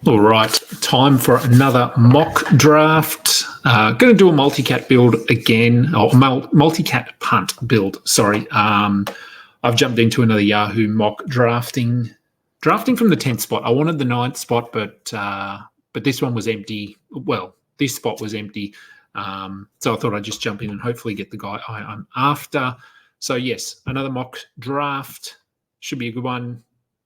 All right, time for another mock draft. Going to do a multi-cat build again, or multi-cat punt build, sorry. I've jumped into another Yahoo mock drafting from the 10th spot. I wanted the 9th spot, but this one was empty. Well, this spot was empty. So I thought I'd just jump in and hopefully get the guy I'm after. So yes, another mock draft. Should be a good one.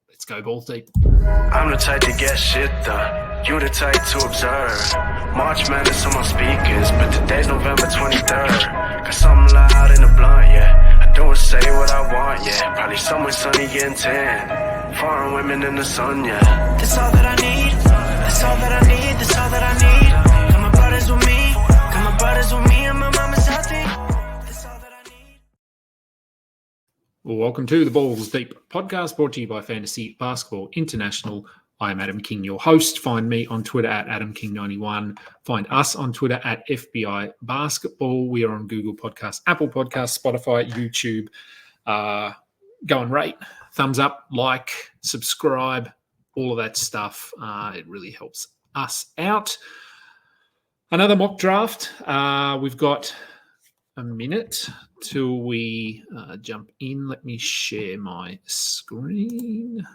Let's go balls deep. I'm the type to get shit done. You the type to observe. March Madness on my speakers, but today's November 23rd. Got something loud in the blunt, yeah. I don't say what I want, yeah. Probably somewhere sunny getting tan. Foreign women in the sun, yeah. That's all that I need. That's all that I need. That's all that I need. Got my brothers with me. Got my brothers with me and my mama's healthy. That's all that I need. Welcome to the Balls Deep podcast, brought to you by Fantasy Basketball International. I am Adam King, your host. Find me on Twitter at AdamKing91. Find us on Twitter at FBI Basketball. We are on Google Podcasts, Apple Podcasts, Spotify, YouTube. Go and rate, thumbs up, like, subscribe, all of that stuff. It really helps us out. Another mock draft. We've got a minute till we jump in. Let me share my screen.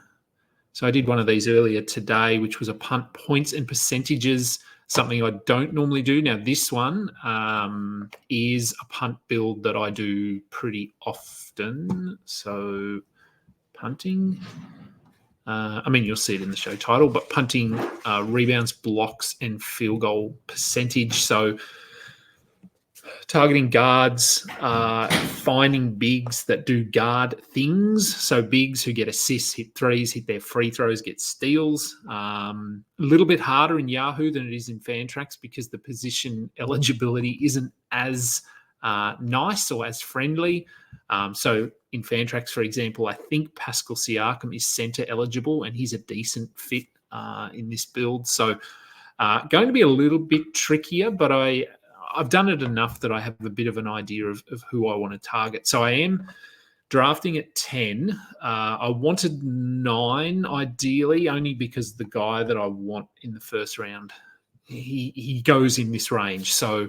So I did one of these earlier today, which was a punt points and percentages, something I don't normally do. Now, this one is a punt build that I do pretty often. So punting, you'll see it in the show title, but punting, rebounds, blocks, and field goal percentage. So targeting guards, finding bigs that do guard things. So bigs who get assists, hit threes, hit their free throws, get steals. A little bit harder in Yahoo than it is in Fantrax because the position eligibility isn't as nice or as friendly. So in Fantrax, for example, I think Pascal Siakam is center eligible and he's a decent fit in this build. So going to be a little bit trickier, but I've done it enough that I have a bit of an idea of who I want to target. So I am drafting at 10. I wanted 9 ideally, only because the guy that I want in the first round, he goes in this range. So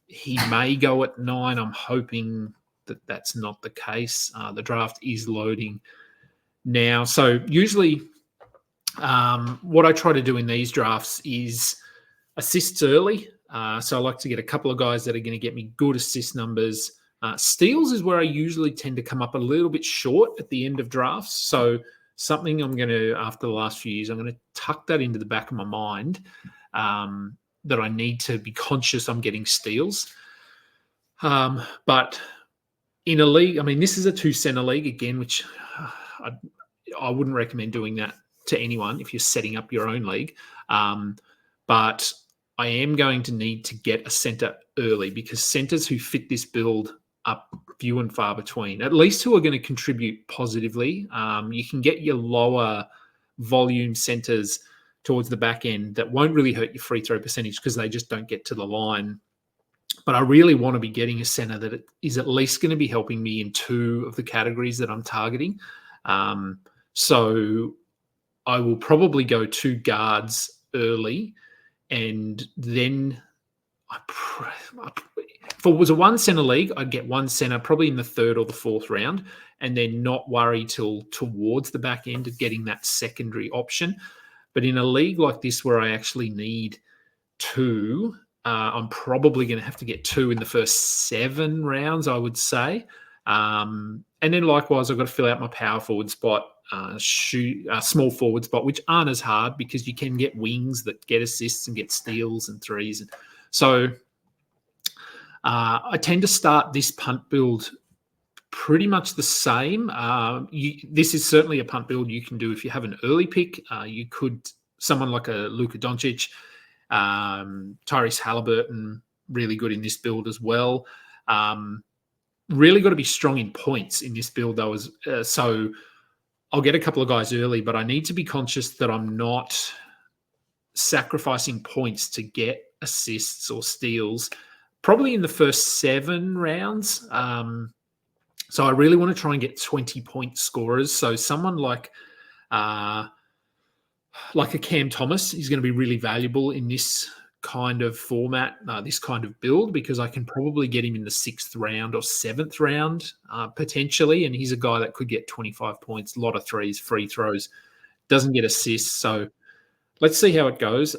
he may go at 9. I'm hoping that that's not the case. The draft is loading now. So usually what I try to do in these drafts is assists early. So I like to get a couple of guys that are going to get me good assist numbers. Steals is where I usually tend to come up a little bit short at the end of drafts. So something I'm going to, after the last few years, I'm going to tuck that into the back of my mind that I need to be conscious I'm getting steals. But in a league, this is a 2-center league again, which I wouldn't recommend doing that to anyone if you're setting up your own league. But I am going to need to get a center early because centers who fit this build are few and far between, at least who are going to contribute positively. You can get your lower volume centers towards the back end that won't really hurt your free throw percentage because they just don't get to the line. But I really want to be getting a center that is at least going to be helping me in 2 of the categories that I'm targeting. So I will probably go 2 guards early. And then if it was a 1-center league, I'd get 1 center probably in the 3rd or the 4th round and then not worry till towards the back end of getting that secondary option. But in a league like this where I actually need 2, I'm probably going to have to get 2 in the first 7 rounds, I would say. And then likewise, I've got to fill out my power forward spot. Small forward spot, which aren't as hard because you can get wings that get assists and get steals and threes. And so I tend to start this punt build pretty much the same. This is certainly a punt build you can do if you have an early pick. You could, someone like a Luka Doncic, Tyrese Halliburton, really good in this build as well. Really got to be strong in points in this build though. So I'll get a couple of guys early, but I need to be conscious that I'm not sacrificing points to get assists or steals, probably in the first 7 rounds. So I really want to try and get 20-point scorers. So someone like like a Cam Thomas is going to be really valuable in this kind of format, this kind of build, because I can probably get him in the 6th round or 7th round potentially. And he's a guy that could get 25 points, a lot of threes, free throws, doesn't get assists. So let's see how it goes.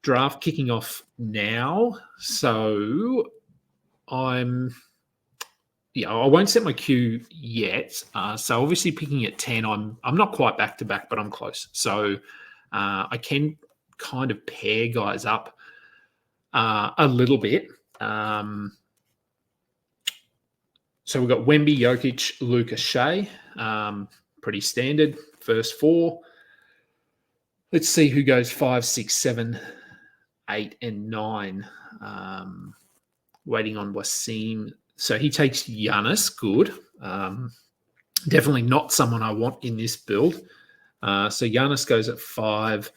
Draft kicking off now. So I won't set my queue yet. So obviously picking at 10, I'm not quite back to back, but I'm close. So I can kind of pair guys up a little bit. So we've got Wemby, Jokic, Luka, Shea. Pretty standard. First 4. Let's see who goes 5, 6, 7, 8, and 9. Waiting on Wasim. So he takes Giannis. Good. Definitely not someone I want in this build. So Giannis goes at 5.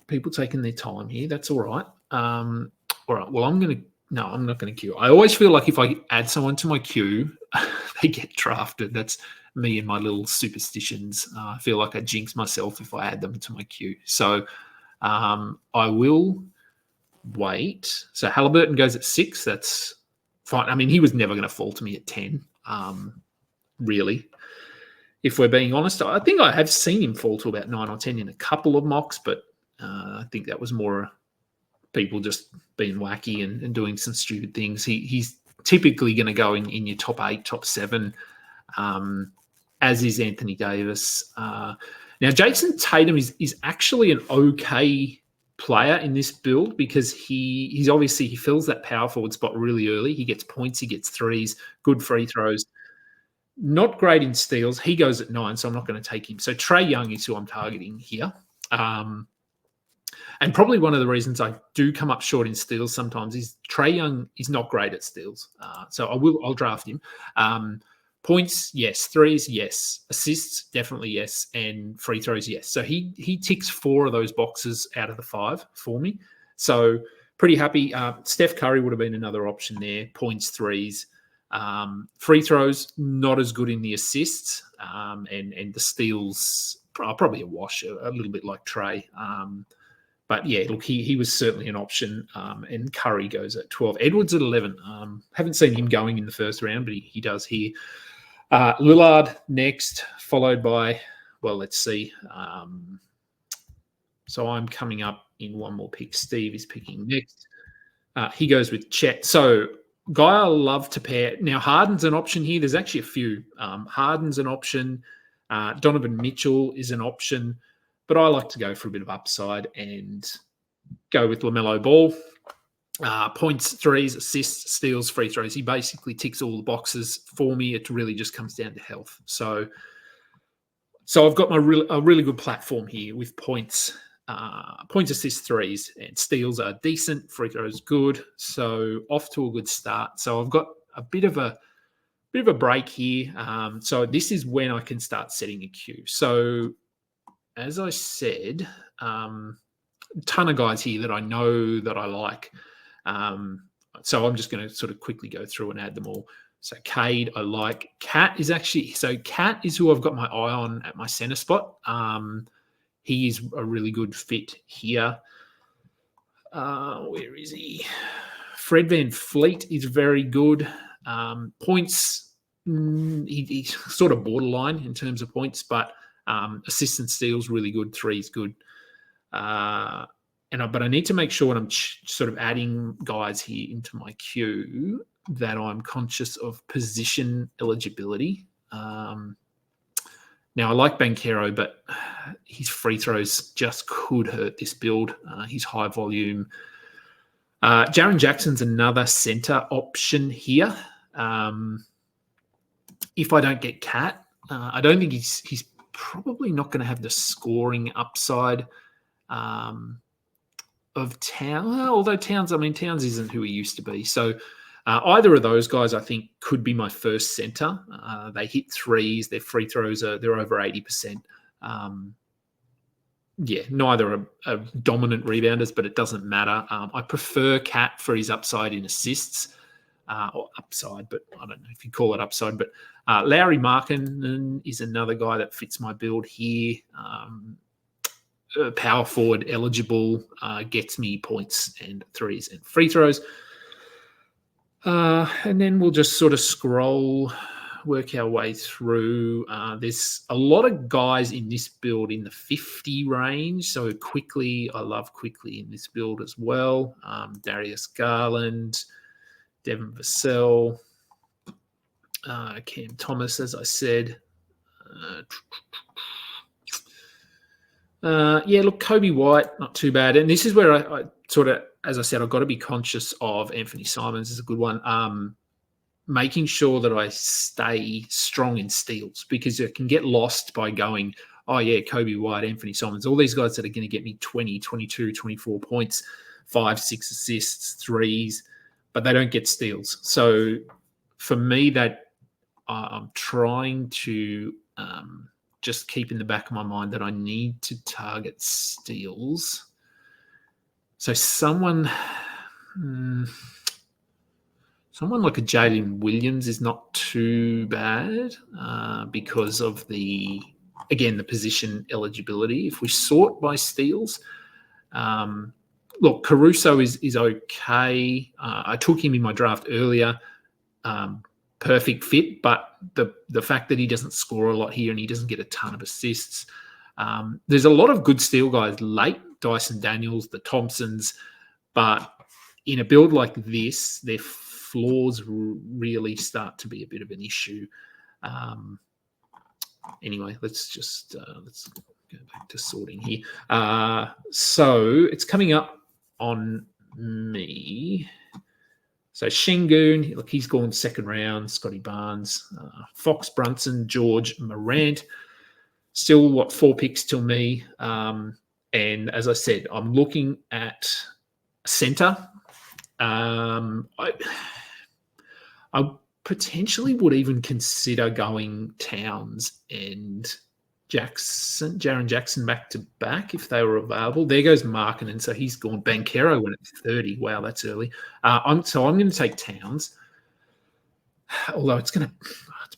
People taking their time here. That's all right. All right. Well, I'm not going to queue. I always feel like if I add someone to my queue, they get drafted. That's me and my little superstitions. I feel like I jinx myself if I add them to my queue. So I will wait. So Halliburton goes at 6. That's fine. I mean, he was never going to fall to me at 10, really. If we're being honest, I think I have seen him fall to about 9 or 10 in a couple of mocks, but I think that was more people just being wacky and doing some stupid things. He's typically going to go in your top 8, top 7, as is Anthony Davis. Now, Jason Tatum is actually an okay player in this build because he fills that power forward spot really early. He gets points, he gets threes, good free throws. Not great in steals. He goes at 9, so I'm not going to take him. So Trae Young is who I'm targeting here. And probably one of the reasons I do come up short in steals sometimes is Trae Young is not great at steals. So I'll draft him. Points, yes. Threes, yes. Assists, definitely yes. And free throws, yes. So he ticks 4 of those boxes out of the 5 for me. So pretty happy. Steph Curry would have been another option there. Points, threes. Free throws, not as good in the assists. And the steals, probably a wash, a little bit like Trae. But yeah, look, he was certainly an option. And Curry goes at 12. Edwards at 11. Haven't seen him going in the first round, but he does here. Lillard next, followed by, well, let's see. So I'm coming up in one more pick. Steve is picking next. He goes with Chet. So guy I love to pair. Now, Harden's an option here. There's actually a few. Harden's an option. Donovan Mitchell is an option. But I like to go for a bit of upside and go with LaMelo Ball. Points, threes, assists, steals, free throws. He basically ticks all the boxes for me. It really just comes down to health. So I've got a really good platform here with points, assists, threes, and steals are decent. Free throws good. So off to a good start. So I've got a bit of a break here. So this is when I can start setting a queue. So as I said, a ton of guys here that I know that I like. So I'm just going to sort of quickly go through and add them all. So Cade, I like. Cat is who I've got my eye on at my center spot. He is a really good fit here. Where is he? Fred VanVleet is very good. Points, he's sort of borderline in terms of points, but assists and steals really good. Threes good. But I need to make sure when I'm sort of adding guys here into my queue that I'm conscious of position eligibility. Now, I like Banchero, but his free throws just could hurt this build. He's high volume. Jaren Jackson's another center option here. If I don't get Cat, I don't think he's probably not going to have the scoring upside of Towns. Although Towns isn't who he used to be. So either of those guys, I think, could be my first center. They hit threes. Their free throws they're over 80%. Neither are dominant rebounders, but it doesn't matter. I prefer Cat for his upside in assists. or upside, but I don't know if you call it upside. But Lowry Markkinen is another guy that fits my build here. Power forward eligible, gets me points and threes and free throws. And then we'll just sort of scroll, work our way through. There's a lot of guys in this build in the 50 range. So quickly, I love quickly in this build as well. Darius Garland, Devin Vassell, Cam Thomas, as I said. Look, Kobe White, not too bad. And this is where I sort of, as I said, I've got to be conscious of Anthony Simons is a good one. Making sure that I stay strong in steals, because it can get lost by going, oh, yeah, Kobe White, Anthony Simons, all these guys that are going to get me 20, 22, 24 points, 5, 6 assists, threes, but they don't get steals. So for me, that I'm trying to just keep in the back of my mind that I need to target steals. So someone like a Jalen Williams is not too bad because of the position eligibility. If we sort by steals, look, Caruso is okay. I took him in my draft earlier. Perfect fit, but the fact that he doesn't score a lot here and he doesn't get a ton of assists. There's a lot of good steal guys late, Dyson Daniels, the Thompsons, but in a build like this, their floors really start to be a bit of an issue. Anyway, let's go back to sorting here. So it's coming up on me. So Şengün, look, he's gone second round. Scotty Barnes, Fox, Brunson, George, Morant. Still, 4 picks till me. And as I said, I'm looking at center. I potentially would even consider going Towns and Jaron Jackson back to back if they were available. There goes Markkinen, so he's gone. Banchero went at 30. Wow, that's early. I'm going to take Towns, although it's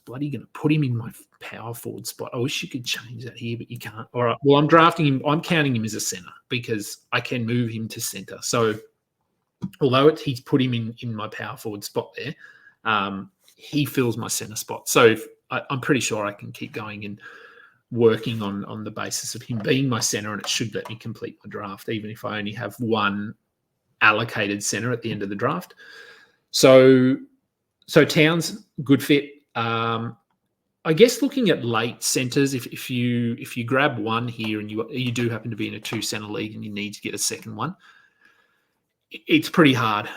bloody going to put him in my power forward spot. I wish you could change that here, but you can't. All right. Well, I'm drafting him. I'm counting him as a center because I can move him to center. So although he's put him in my power forward spot there, he fills my center spot. So I'm pretty sure I can keep going and working on the basis of him being my center, and it should let me complete my draft, even if I only have one allocated center at the end of the draft. So Towns, good fit. I guess looking at late centers, if you grab one here and you do happen to be in a 2-center league and you need to get a second one, it's pretty hard.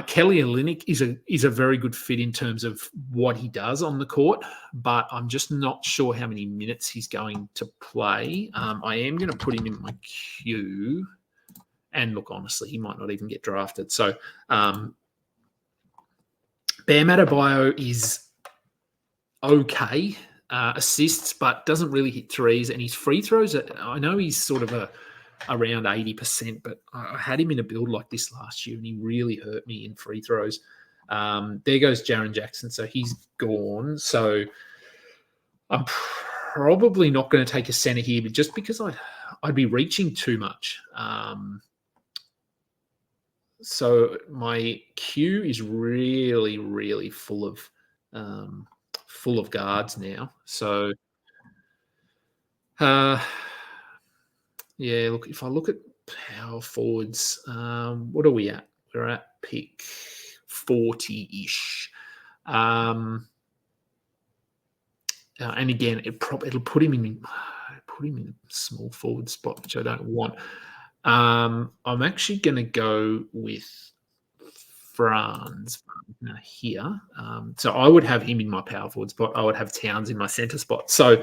Kelly Olynyk is a very good fit in terms of what he does on the court, but I'm just not sure how many minutes he's going to play. I am going to put him in my queue, and look, honestly, he might not even get drafted. So Bam Adebayo is okay, assists, but doesn't really hit threes, and his free throws, I know he's sort of around 80%, but I had him in a build like this last year and he really hurt me in free throws. There goes Jaren Jackson, so he's gone. So I'm probably not going to take a center here, but just because I'd be reaching too much. So my queue is really, really full of guards now. So yeah, look, if I look at power forwards, what are we at? We're at pick 40-ish. And again, it'll put him in a small forward spot, which I don't want. I'm actually going to go with Franz here. So I would have him in my power forward spot. I would have Towns in my center spot. So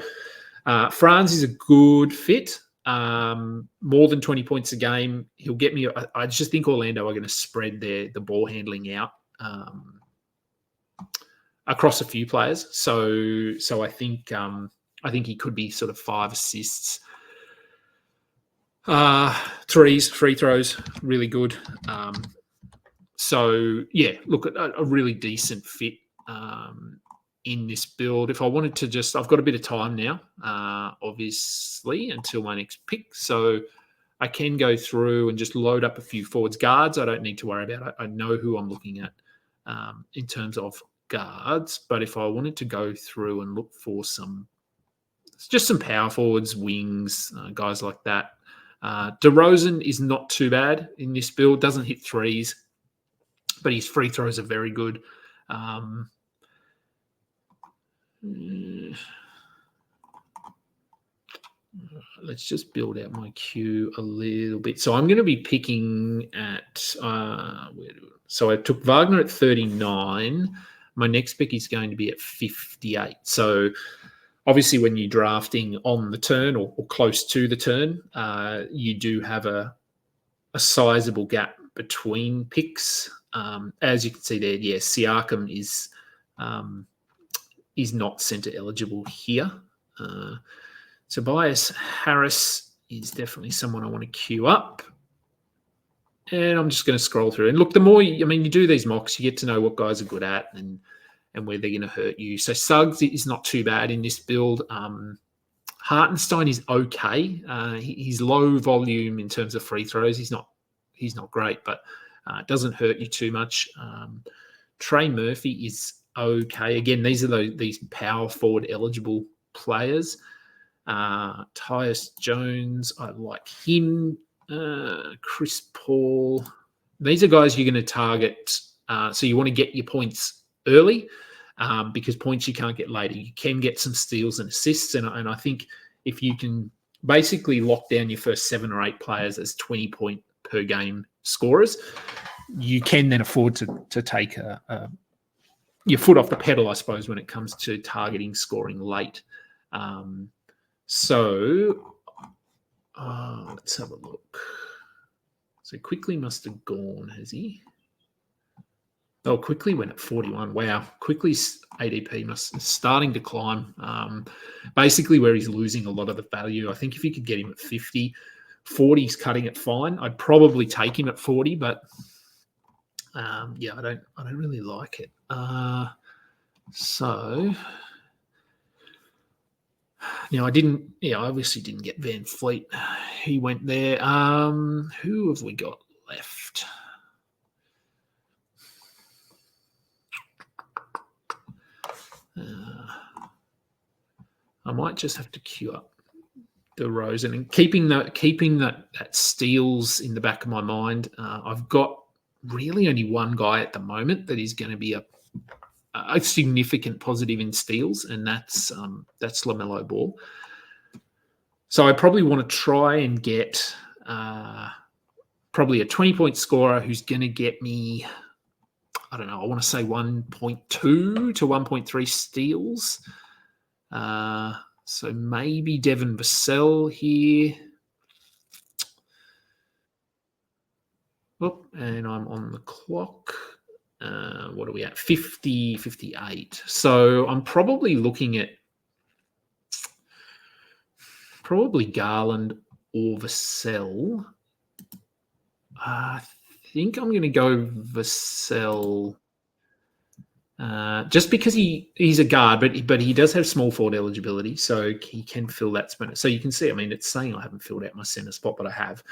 Franz is a good fit. More than 20 points a game. He'll get me. I just think Orlando are going to spread the ball handling out across a few players. So I think he could be sort of 5 assists, threes, free throws, really good. So, yeah, look, a really decent fit in this build. If I wanted to I've got a bit of time now, obviously, until my next pick. So I can go through and just load up a few forwards. Guards, I don't need to worry about. I know who I'm looking at in terms of guards. But if I wanted to go through and look for some power forwards, wings, guys like that, DeRozan is not too bad in this build. Doesn't hit threes, but his free throws are very good. Let's just build out my queue a little bit. So I'm going to be picking at so I took Wagner at 39. My next pick is going to be at 58. So obviously when you're drafting on the turn or close to the turn, you do have a sizable gap between picks. As you can see there, yeah, Siakam is not center eligible here. Tobias Harris is definitely someone I want to queue up. And I'm just going to scroll through. And look, the more you do these mocks, you get to know what guys are good at and where they're going to hurt you. So Suggs is not too bad in this build. Hartenstein is okay. He's low volume in terms of free throws. He's not great, but doesn't hurt you too much. Trey Murphy is okay. Again, these are these power forward eligible players. Tyus Jones, I like him. Chris Paul. These are guys you're going to target. So you want to get your points early because points you can't get later. You can get some steals and assists. And I think if you can basically lock down your first 7 or 8 players as 20 point per game scorers, you can then afford to take your foot off the pedal, I suppose, when it comes to targeting scoring late. So let's have a look. So Quickly must have gone, has he? Oh, Quickly went at 41. Wow. Quickly's ADP is starting to climb. Basically where he's losing a lot of the value. I think if you could get him at 50, 40's cutting it fine. I'd probably take him at 40, but yeah, I don't really like it. So now I obviously didn't get Van Fleet. He went there. Who have we got left? I might just have to queue up DeRozan and keeping that steals in the back of my mind. I've got really only one guy at the moment that is going to be a significant positive in steals, and that's LaMelo Ball. So I probably want to try and get probably a 20-point scorer who's going to get me, I don't know, I want to say 1.2 to 1.3 steals. So maybe Devin Vassell here. Oh, and I'm on the clock. What are we at? 50, 58. So I'm probably looking at Garland or Vassell. I think I'm going to go Vassell. Just because he's a guard, but he does have small forward eligibility, so he can fill that spot. So you can see, it's saying I haven't filled out my center spot, but I have.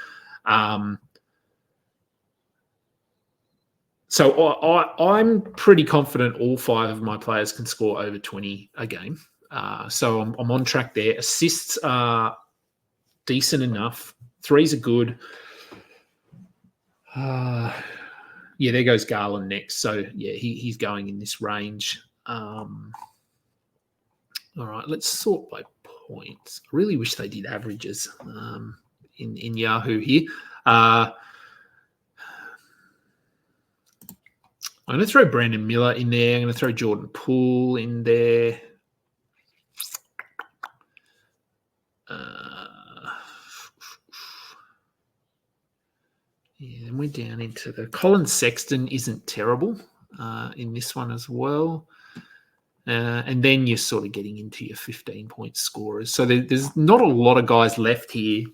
So I'm pretty confident all 5 of my players can score over 20 a game. So I'm on track there. Assists are decent enough. Threes are good. Yeah, there goes Garland next. So, yeah, he's going in this range. All right, let's sort by points. I really wish they did averages in Yahoo here. I'm going to throw Brandon Miller in there. I'm going to throw Jordan Poole in there. Yeah, then we're down into the Colin Sexton isn't terrible in this one as well. And then you're sort of getting into your 15-point scorers. So there's not a lot of guys left here.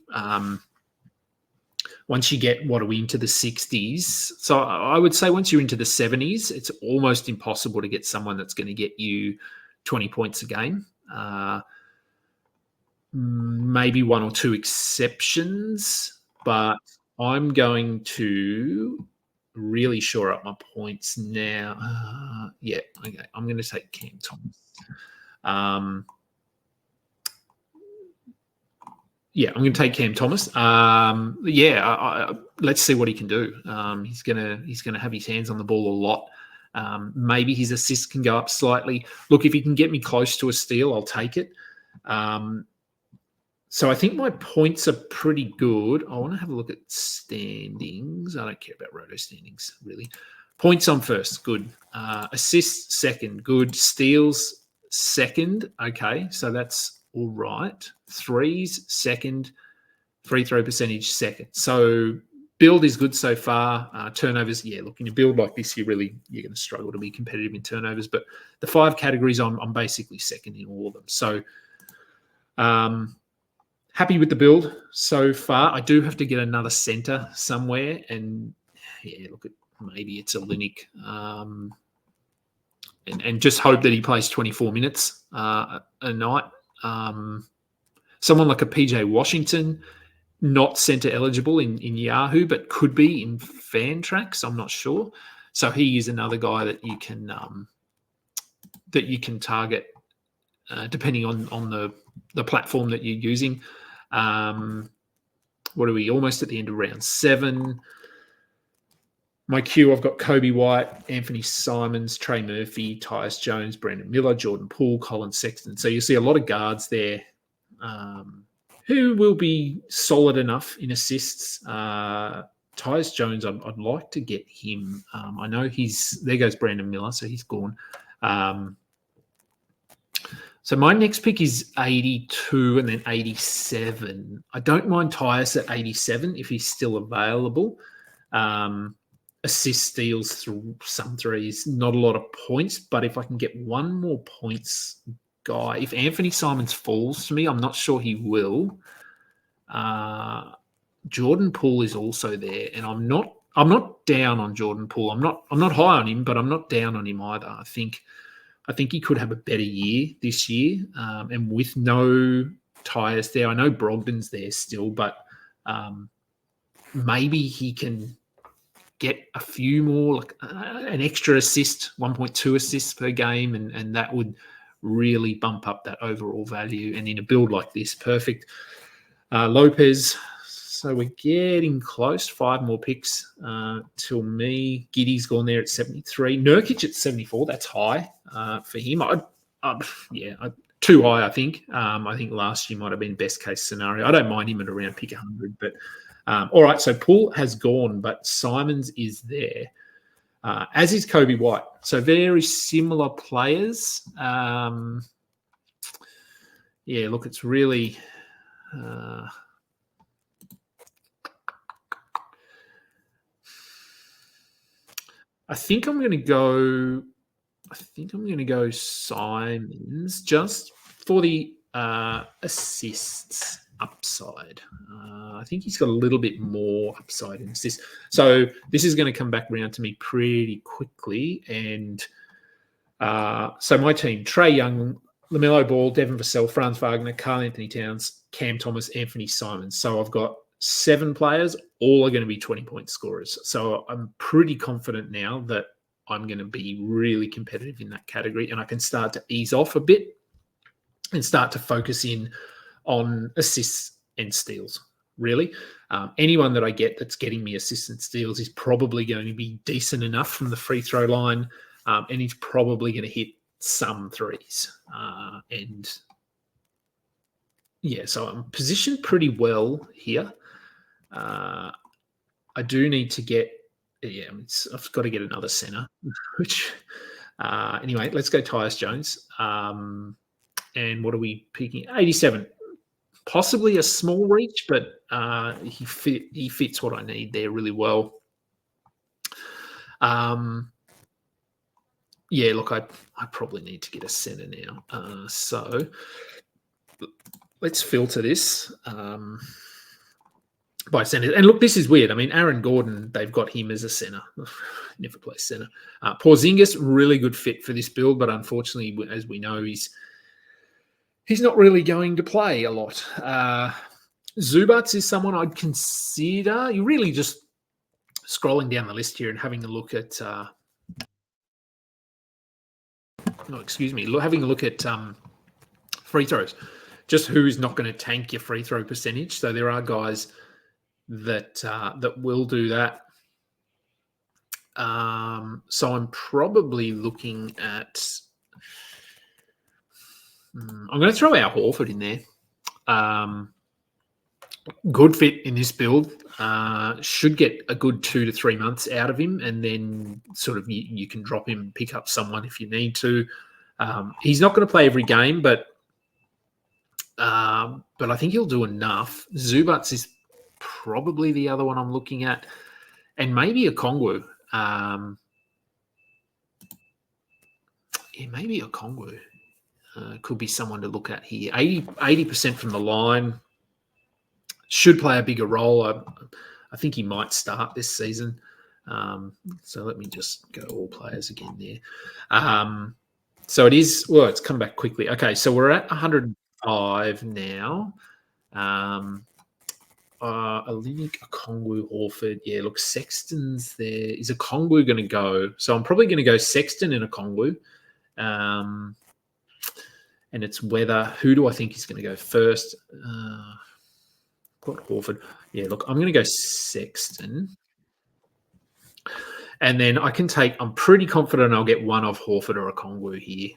once you get, what are we, into the 60s? So I would say once you're into the 70s, it's almost impossible to get someone that's going to get you 20 points a game. Maybe one or two exceptions, but I'm going to really shore up my points now. Okay. I'm going to take Cam Thomas. I'm going to take Cam Thomas. Let's see what he can do. He's gonna have his hands on the ball a lot. Maybe his assists can go up slightly. Look, if he can get me close to a steal, I'll take it. So I think my points are pretty good. I want to have a look at standings. I don't care about roto standings, really. Points on first, good. Assists second, good. Steals second, okay. So that's all right. Threes second. Free throw percentage second. So build is good so far. Turnovers, look, in a build like this, you're going to struggle to be competitive in turnovers. But the 5 categories, I'm basically second in all of them. So happy with the build so far. I do have to get another center somewhere, and look, maybe it's a Linux, and just hope that he plays 24 minutes a night. Someone like a PJ Washington, not center eligible in Yahoo, but could be in Fantrax. I'm not sure. So he is another guy that you can target depending on the platform that you're using. What are we? Almost at the end of round 7. My queue, I've got Kobe White, Anthony Simons, Trey Murphy, Tyus Jones, Brandon Miller, Jordan Poole, Colin Sexton. So you see a lot of guards there who will be solid enough in assists. Tyus Jones, I'd like to get him. I know there goes Brandon Miller, so he's gone. So my next pick is 82 and then 87. I don't mind Tyus at 87 if he's still available. Assist, steals, through some threes, not a lot of points, but if I can get one more points guy, if Anthony Simons falls to me, I'm not sure he will. Jordan Poole is also there, and I'm not down on Jordan Poole. I'm not high on him, but I'm not down on him either. I think he could have a better year this year, and with no Tyus there. I know Brogdon's there still, but maybe he can get a few more, like an extra assist, 1.2 assists per game, and that would really bump up that overall value. And in a build like this, perfect. Lopez, so we're getting close. 5 more picks till me. Giddy's gone there at 73. Nurkic at 74. That's high for him. Too high, I think. I think last year might have been best case scenario. I don't mind him at around pick 100, but all right. So Poole has gone, but Simons is there, as is Kobe White. So very similar players. Look, it's really. I think I'm going to go Simons just for the assists upside. I think he's got a little bit more upside in assists. So this is going to come back around to me pretty quickly. And so my team: Trae Young, LaMelo Ball, Devin Vassell, Franz Wagner, Karl Anthony Towns, Cam Thomas, Anthony Simons. So I've got 7 players, all are going to be 20-point scorers. So I'm pretty confident now that I'm going to be really competitive in that category, and I can start to ease off a bit and start to focus in on assists and steals, really. Anyone that I get that's getting me assists and steals is probably going to be decent enough from the free throw line, and he's probably going to hit some threes. So I'm positioned pretty well here. I do need to get, I've got to get another center, which, anyway, let's go Tyus Jones. And what are we picking? 87. Possibly a small reach, but he fits what I need there really well. Look, I probably need to get a center now. So let's filter this. by centre. And look, this is weird. I mean, Aaron Gordon, they've got him as a centre. Never plays centre. Porzingis, really good fit for this build, but unfortunately, as we know, he's not really going to play a lot. Zubats is someone I'd consider. You're really just scrolling down the list here and having a look at having a look at free throws. Just who's not going to tank your free throw percentage. So there are guys that will do that. So I'm probably looking at. I'm going to throw Al Horford in there. Good fit in this build. Should get a good 2 to 3 months out of him, and then sort of you can drop him, pick up someone if you need to. He's not going to play every game, but I think he'll do enough. Zubats is probably the other one I'm looking at, and maybe a Kongwu. Maybe a Kongwu. Could be someone to look at here. 80% from the line. Should play a bigger role. I think he might start this season. So let me just go all players again there. So it is, well, it's come back quickly. Okay, so we're at 105 now. Olenek, Okongwu, Horford. Yeah, look, Sexton's there. Is Okongwu going to go? So I'm probably going to go Sexton and Okongwu. And it's whether, who do I think is going to go first? Got Horford. Yeah, look, I'm going to go Sexton. And then I can take, I'm pretty confident I'll get one of Horford or Okongwu here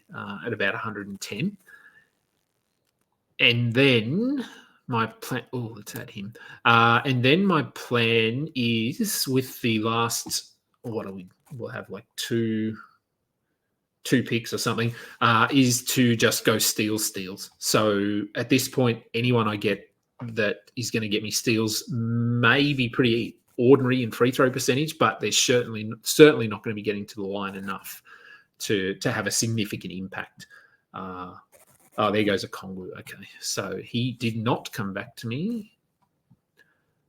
at about 110. And then my plan, let's add him. And then my plan is with the last, we'll have like two picks or something, is to just go steals. So at this point, anyone I get that is going to get me steals may be pretty ordinary in free throw percentage, but they're certainly not going to be getting to the line enough to have a significant impact. There goes a Kongwu. Okay, so he did not come back to me.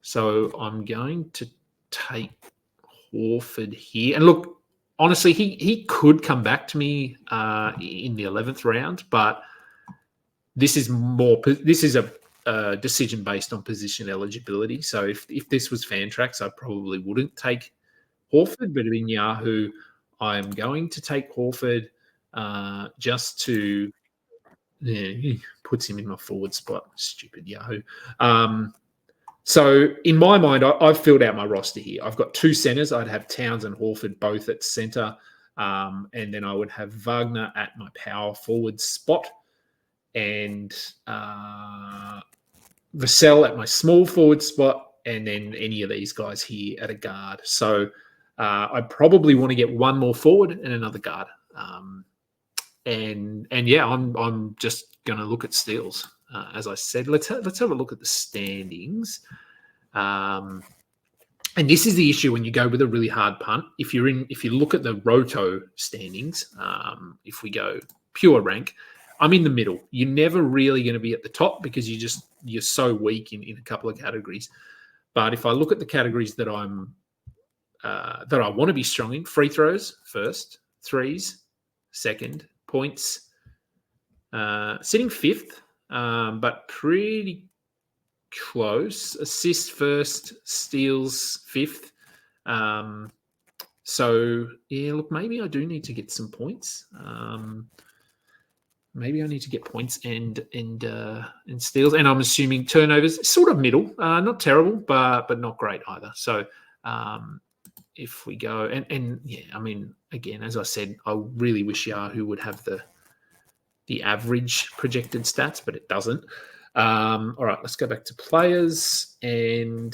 So I'm going to take Horford here. And look, honestly, he could come back to me in the 11th round, but this is a decision based on position eligibility. So if this was Fantrax, I probably wouldn't take Horford, but in Yahoo, I'm going to take Horford just to, he puts him in my forward spot. Stupid Yahoo. So in my mind, I've filled out my roster here. I've got two centers. I'd have Towns and Horford both at center. And then I would have Wagner at my power forward spot and Vassell at my small forward spot, and then any of these guys here at a guard. So I probably want to get one more forward and another guard. And yeah, I'm just going to look at steals. As I said, let's have a look at the standings. And this is the issue when you go with a really hard punt. If you look at the Roto standings, if we go pure rank, I'm in the middle. You're never really going to be at the top because you're so weak in a couple of categories. But if I look at the categories that I want to be strong in, free throws first, threes second, points sitting fifth, but pretty close. Assist first, steals fifth. So yeah, look, maybe I do need to get some points. Maybe I need to get points and steals, and I'm assuming turnovers sort of middle, not terrible, but not great either. So if we go and yeah, I mean, again, as I said, I really wish Yahoo would have the average projected stats, but it doesn't. All right, let's go back to players and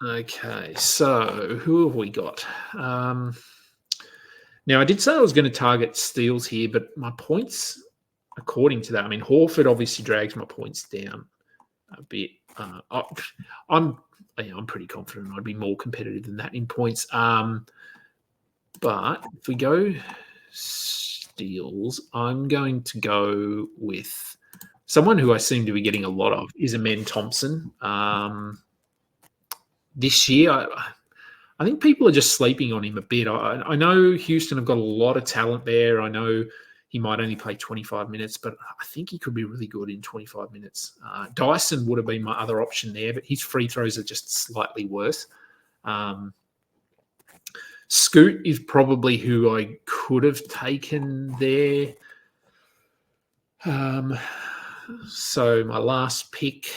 okay. So who have we got? Now, I did say I was going to target steals here, but my points, according to that, I mean, Horford obviously drags my points down a bit. I'm pretty confident I'd be more competitive than that in points. But if we go steals, I'm going to go with Someone who I seem to be getting a lot of is Amen Thompson. This year, I think people are just sleeping on him a bit. I know Houston have got a lot of talent there. I know he might only play 25 minutes, but I think he could be really good in 25 minutes. Dyson would have been my other option there, but his free throws are just slightly worse. Scoot is probably who I could have taken there. So my last pick.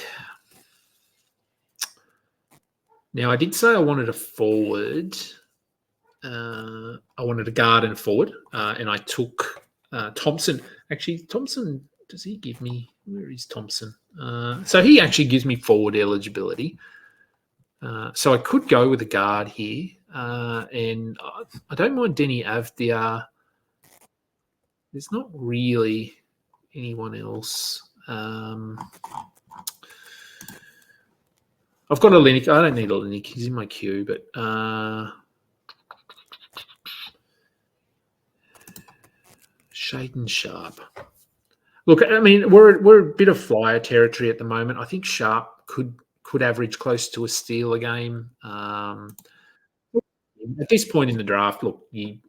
Now, I did say I wanted a forward. I wanted a guard and a forward, and I took Thompson. Actually, Thompson, does he give me – where is Thompson? So he actually gives me forward eligibility. So I could go with a guard here, and I don't mind Denny Avdia. There's not really anyone else. I've got a Linux. I don't need a Linux. He's in my queue, but Shaden Sharp. Look, I mean, we're a bit of flyer territory at the moment. I think Sharp could average close to a steal a game. At this point in the draft, look, I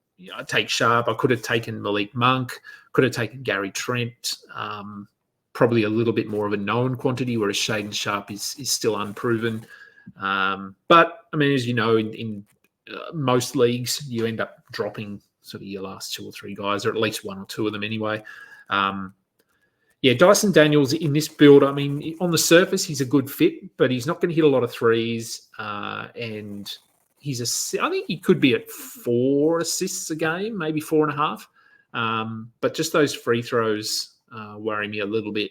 take Sharp. I could have taken Malik Monk. Could have taken Gary Trent. Probably a little bit more of a known quantity, whereas Shaden Sharp is still unproven. But, I mean, as you know, in most leagues, you end up dropping sort of your last 2 or 3 guys, or at least 1 or 2 of them anyway. Dyson Daniels in this build, I mean, on the surface, he's a good fit, but he's not going to hit a lot of threes. And I think he could be at 4 assists a game, maybe 4.5. But just those free throws worry me a little bit.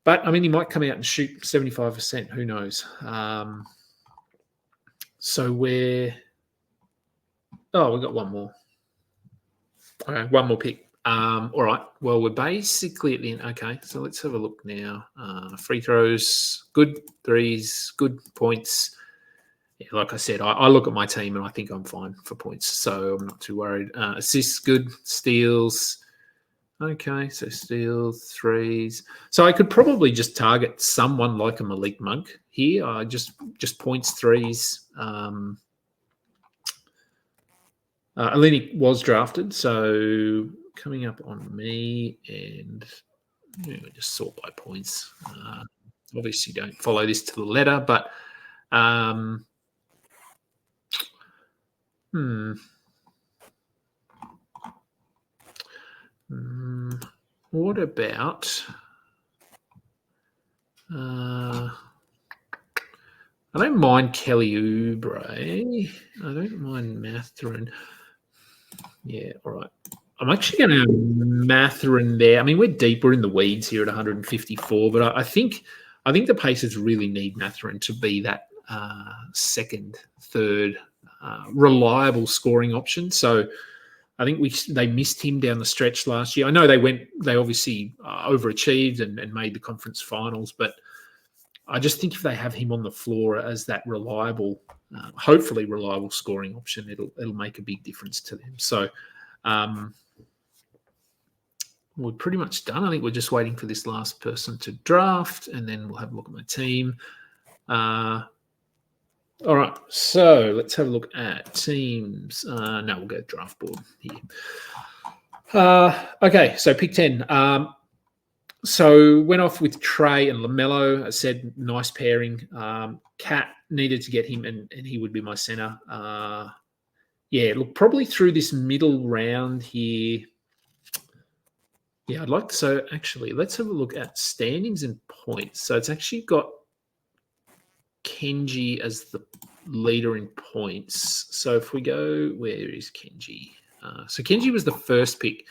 But, I mean, he might come out and shoot 75%. Who knows? So we've got one more. Okay, one more pick. All right. Well, we're basically at the end. Okay, so let's have a look now. Free throws, good. Threes, good. Points. Yeah, like I said, I look at my team and I think I'm fine for points, so I'm not too worried. Assists, good. Steals. Okay, so steals, threes. So I could probably just target someone like a Malik Monk here. Just points, threes. Alini was drafted, so coming up on me, and just sort by points. Obviously, don't follow this to the letter, but what about? I don't mind Kelly Oubre. I don't mind Mathurin. Yeah, all right. I'm actually going to have Mathurin there. I mean, we're deeper in the weeds here at 154, but I think the Pacers really need Mathurin to be that second, third, reliable scoring option. So I think they missed him down the stretch last year. I know they obviously overachieved and made the conference finals, but I just think if they have him on the floor as that reliable, hopefully reliable scoring option, it'll make a big difference to them. So we're pretty much done. I think we're just waiting for this last person to draft, and then we'll have a look at my team. All right, so let's have a look at teams. No, we'll go draft board here. Okay, so pick 10. So went off with Trey and LaMelo. I said nice pairing. Cat needed to get him, and he would be my center. Look, probably through this middle round here. Yeah, I'd like to. So actually, let's have a look at standings and points. So it's actually got Kenji as the leader in points. So if we go, where is Kenji? So Kenji was the first pick.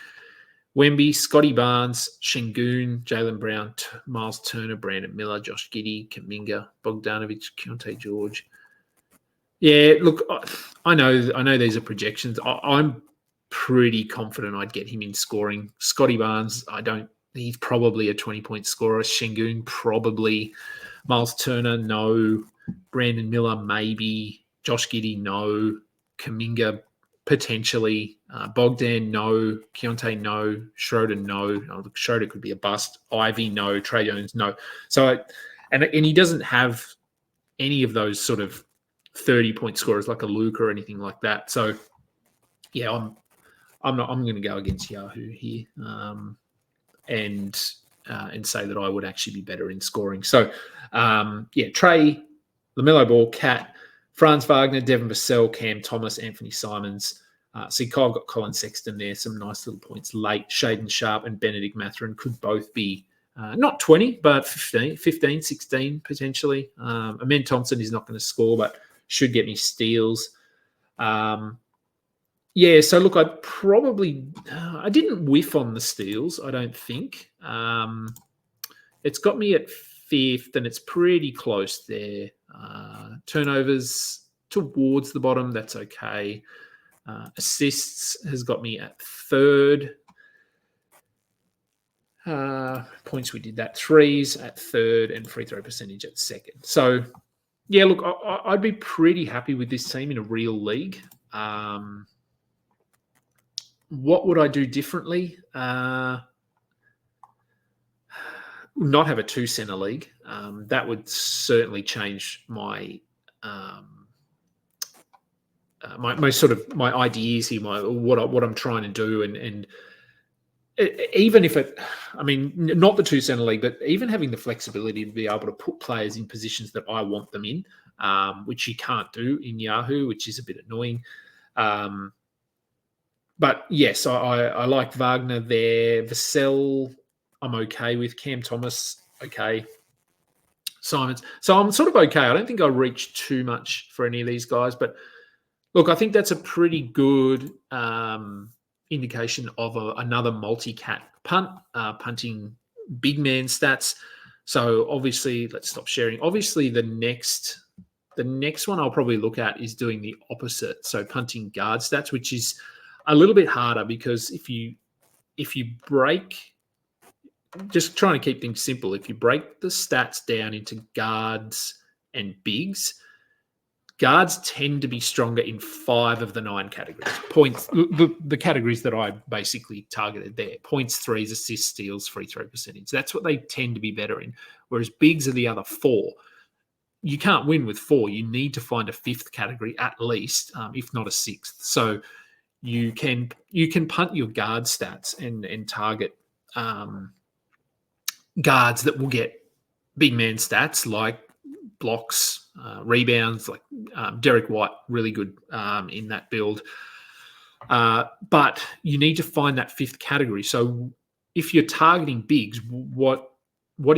Wemby, Scotty Barnes, Şengün, Jaylen Brown, Miles Turner, Brandon Miller, Josh Giddey, Kuminga, Bogdanovic, Keontae George. Yeah, look, I know these are projections. I'm pretty confident I'd get him in scoring. Scotty Barnes, he's probably a 20-point scorer. Şengün, probably. Miles Turner, no. Brandon Miller, maybe. Josh Giddey, no. Kuminga, potentially. Bogdan, no. Keontae, no. Schroeder, no. Schroeder could be a bust. Ivy, no. Trey Jones, no. So, and he doesn't have any of those sort of 30-point scorers like a Luke or anything like that. So, yeah, I'm going to go against Yahoo here, and say that I would actually be better in scoring. So, Trey, LaMelo Ball, Cat, Franz Wagner, Devin Vassell, Cam Thomas, Anthony Simons. See, Kyle got Colin Sexton there, some nice little points late. Shaden Sharp and Benedict Mathurin could both be not 20, but 15, 16 potentially. Amen Thompson is not going to score, but should get me steals. So look, I didn't whiff on the steals, I don't think. It's got me at 5th, and it's pretty close there. Turnovers towards the bottom, that's okay. Assists has got me at 3rd. Points, we did that. 3s at 3rd, and free throw percentage at 2nd. So, yeah, look, I'd be pretty happy with this team in a real league. What would I do differently? Not have a 2-center league. That would certainly change my my ideas here, what I'm trying to do, and even if not the 2-center league, but even having the flexibility to be able to put players in positions that I want them in, which you can't do in Yahoo, which is a bit annoying. But yes, I like Wagner there. Vassell, I'm okay with. Cam Thomas, okay. Simons. So I'm sort of okay. I don't think I reached too much for any of these guys. But look, I think that's a pretty good indication of another multi-cat punt, punting big man stats. So obviously, let's stop sharing. Obviously, the next one I'll probably look at is doing the opposite. So punting guard stats, which is a little bit harder because if you break, just trying to keep things simple, if you break the stats down into guards and bigs, guards tend to be stronger in 5 of the 9 categories. Points, the categories that I basically targeted there: points, 3s, assists, steals, free throw percentage. That's what they tend to be better in. Whereas bigs are the other 4. You can't win with 4. You need to find a 5th category at least, if not a 6th. So you can punt your guard stats and target guards that will get big man stats like blocks, rebounds, like Derek White, really good in that build. But you need to find that 5th category. So if you're targeting bigs, what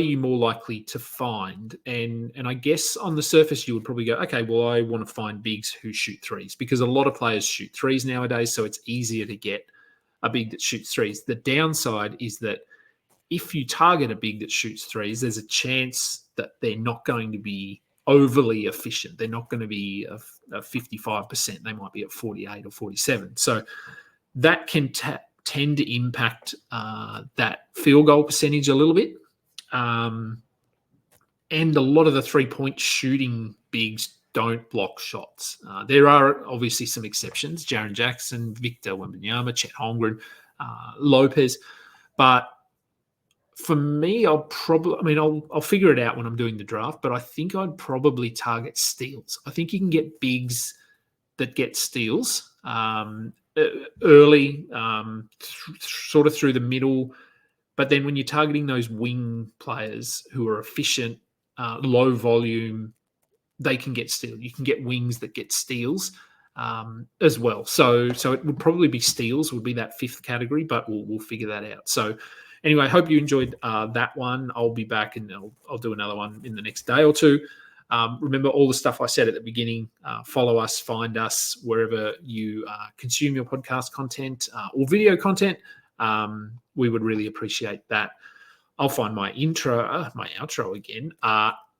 are you more likely to find? And I guess on the surface, you would probably go, okay, well, I want to find bigs who shoot 3s, because a lot of players shoot 3s nowadays, so it's easier to get a big that shoots 3s. The downside is that if you target a big that shoots 3s, there's a chance that they're not going to be overly efficient. They're not going to be a 55%. They might be at 48 or 47. So that can tend to impact that field goal percentage a little bit. And a lot of the 3-point shooting bigs don't block shots. There are obviously some exceptions: Jaren Jackson, Victor Wembanyama, Chet Holmgren, Lopez. But for me, I'll figure it out when I'm doing the draft, but I think I'd probably target steals. I think you can get bigs that get steals early, sort of through the middle. But then when you're targeting those wing players who are efficient, low volume, they can get steals. You can get wings that get steals as well. So it would probably be steals would be that 5th category, but we'll figure that out. So anyway, I hope you enjoyed that one. I'll be back and I'll do another one in the next day or two. Remember all the stuff I said at the beginning. Follow us, find us wherever you consume your podcast content or video content. We would really appreciate that. I'll find my outro again.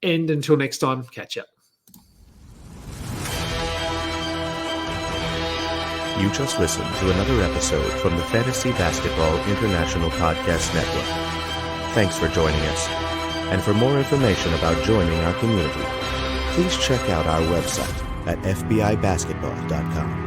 And until next time, catch up. You just listened to another episode from the Fantasy Basketball International Podcast Network. Thanks for joining us. And for more information about joining our community, please check out our website at fbibasketball.com.